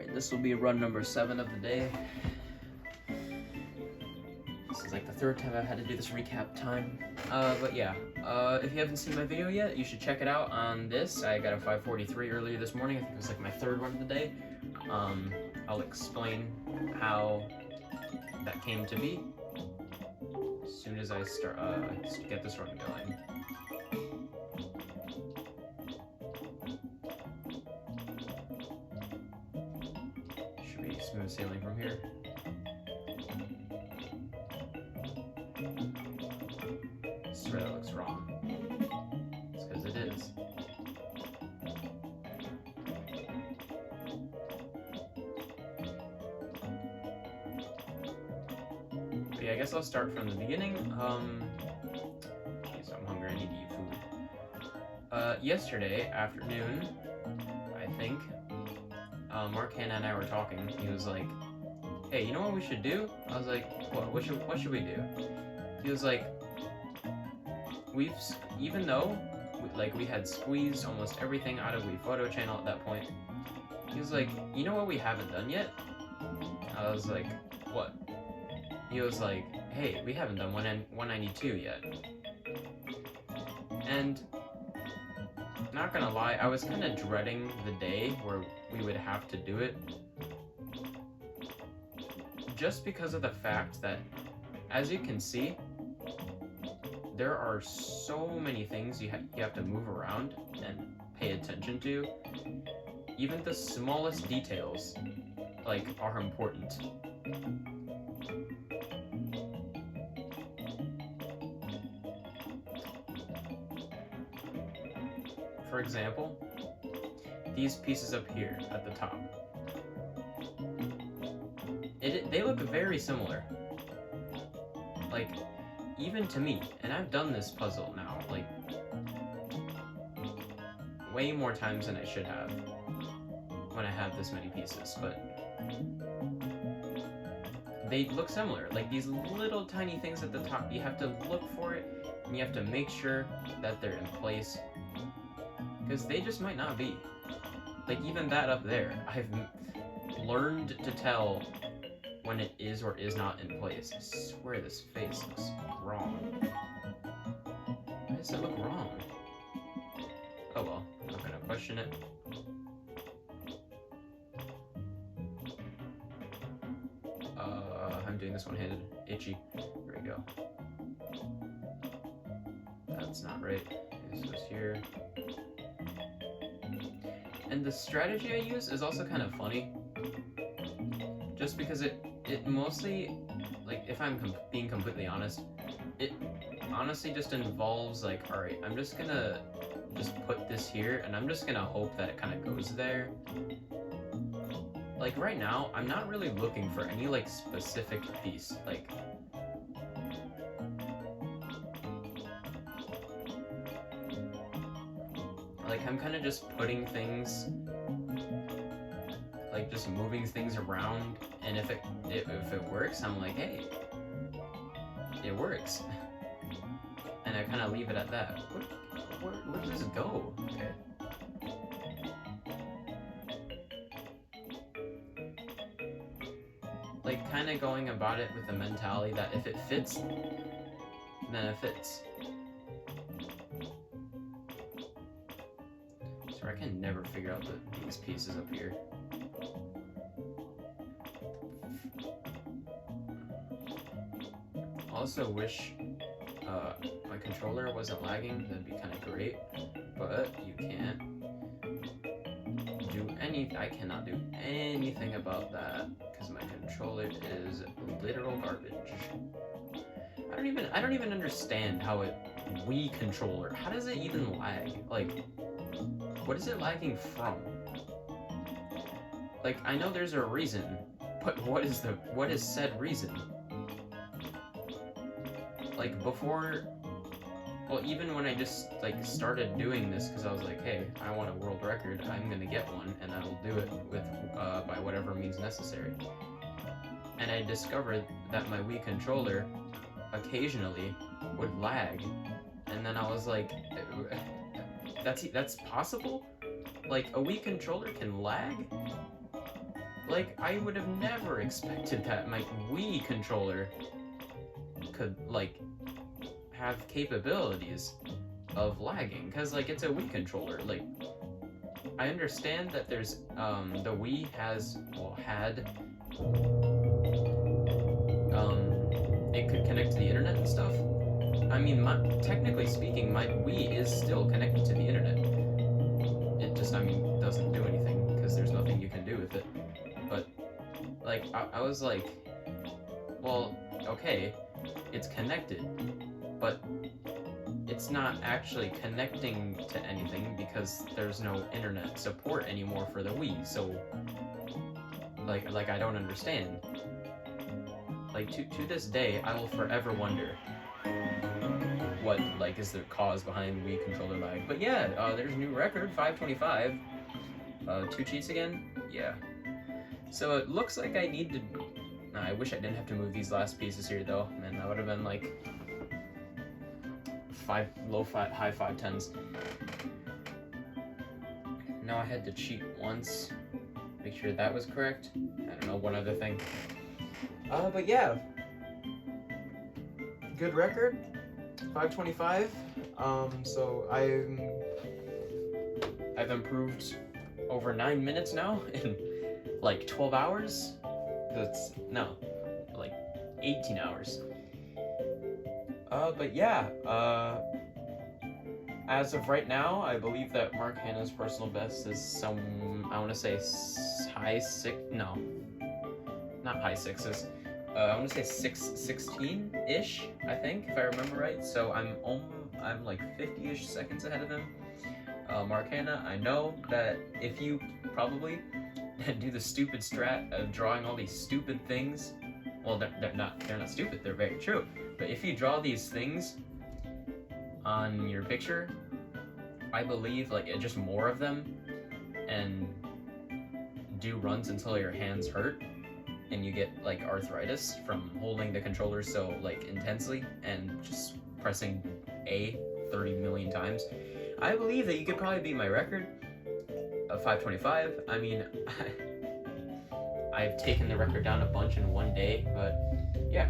Alright, this will be run number 7 of the day. This is like the 3rd time I've had to do this recap time. But yeah, if you haven't seen my video yet, you should check it out on this. I got a 543 earlier this morning. I think it was like my 3rd one of the day. I'll explain how that came to be as soon as I start get this run going. Should be smooth sailing from here. I swear that looks wrong. It's because it is. But yeah, I guess I'll start from the beginning. Okay, so I'm hungry, I need to eat food. Yesterday afternoon, I think, Mark Hanna and I were talking. He was like, hey, you know what we should do? I was like, what should we do? He was like, even though we had squeezed almost everything out of Wii Photo Channel at that point, he was like, you know what we haven't done yet? I was like, what? He was like, hey, we haven't done 192 yet. And not gonna lie, I was kind of dreading the day where we would have to do it, just because of the fact that, as you can see, there are so many things you have to move around and pay attention to. Even the smallest details, are important. For example, these pieces up here at the top. They look very similar. Even to me, and I've done this puzzle now, way more times than I should have when I have this many pieces, but they look similar. These little tiny things at the top, you have to look for it, and you have to make sure that they're in place, because they just might not be. Even that up there, I've learned to tell when it is or is not in place. I swear this face looks wrong. Why does it look wrong? Oh well, I'm not gonna question it. I'm doing this one-handed. Itchy. There we go. That's not right. This goes here. And the strategy I use is also kind of funny. Just because it mostly, if I'm being completely honest, it honestly just involves alright, I'm just gonna put this here, and I'm just gonna hope that it kind of goes there. Right now, I'm not really looking for any specific piece. I'm kind of just putting things, just moving things around, and if it works, I'm like, hey, it works. And I kind of leave it at that. Where does it go? Okay. Kind of going about it with the mentality that if it fits, then it fits. So I can never figure out these pieces up here. Also wish my controller wasn't lagging. That'd be kind of great, but you can't do I cannot do anything about that because my controller is literal garbage. I don't even understand how Wii controller, how does it even lag? What is it lagging from? I know there's a reason, but what is said reason? Before, even when I just started doing this, because I was like, hey, I want a world record, I'm gonna get one, and I will do it with by whatever means necessary. And I discovered that my Wii controller occasionally would lag, and then I was like, that's possible? A Wii controller can lag? Like, I would have never expected that my Wii controller could, like, have capabilities of lagging, because, like, it's a Wii controller. Like, I understand that there's, the Wii has, well, had, it could connect to the internet and stuff. I mean, technically speaking, my Wii is still connected to the internet. It just, I mean, doesn't do anything, because there's nothing you can do with it. But, like, I was like, well, okay, it's connected, but it's not actually connecting to anything because there's no internet support anymore for the Wii, so, like I don't understand. Like, to this day, I will forever wonder what, like, is the cause behind Wii controller lag. But yeah, there's a new record, 525. 2 cheats again? Yeah. So it looks like I need to... I wish I didn't have to move these last pieces here, though. Man, that would have been, like, high 510s. Now I had to cheat once. Make sure that was correct. I don't know, one other thing. But yeah. Good record. 525. So I've improved over 9 minutes now in like 12 hours. Like 18 hours. But yeah, as of right now, I believe that Mark Hanna's personal best is I want to say high six, no, not high sixes. I want to say 6:16-ish, I think, if I remember right. So I'm like 50-ish seconds ahead of him. Mark Hanna, I know that if you probably do the stupid strat of drawing all these stupid things, well, they're not stupid, they're very true. But if you draw these things on your picture, I believe, like, just more of them, and do runs until your hands hurt, and you get, like, arthritis from holding the controller so, like, intensely, and just pressing A 30 million times, I believe that you could probably beat my record of 525. I mean, I've taken the record down a bunch in one day, but yeah.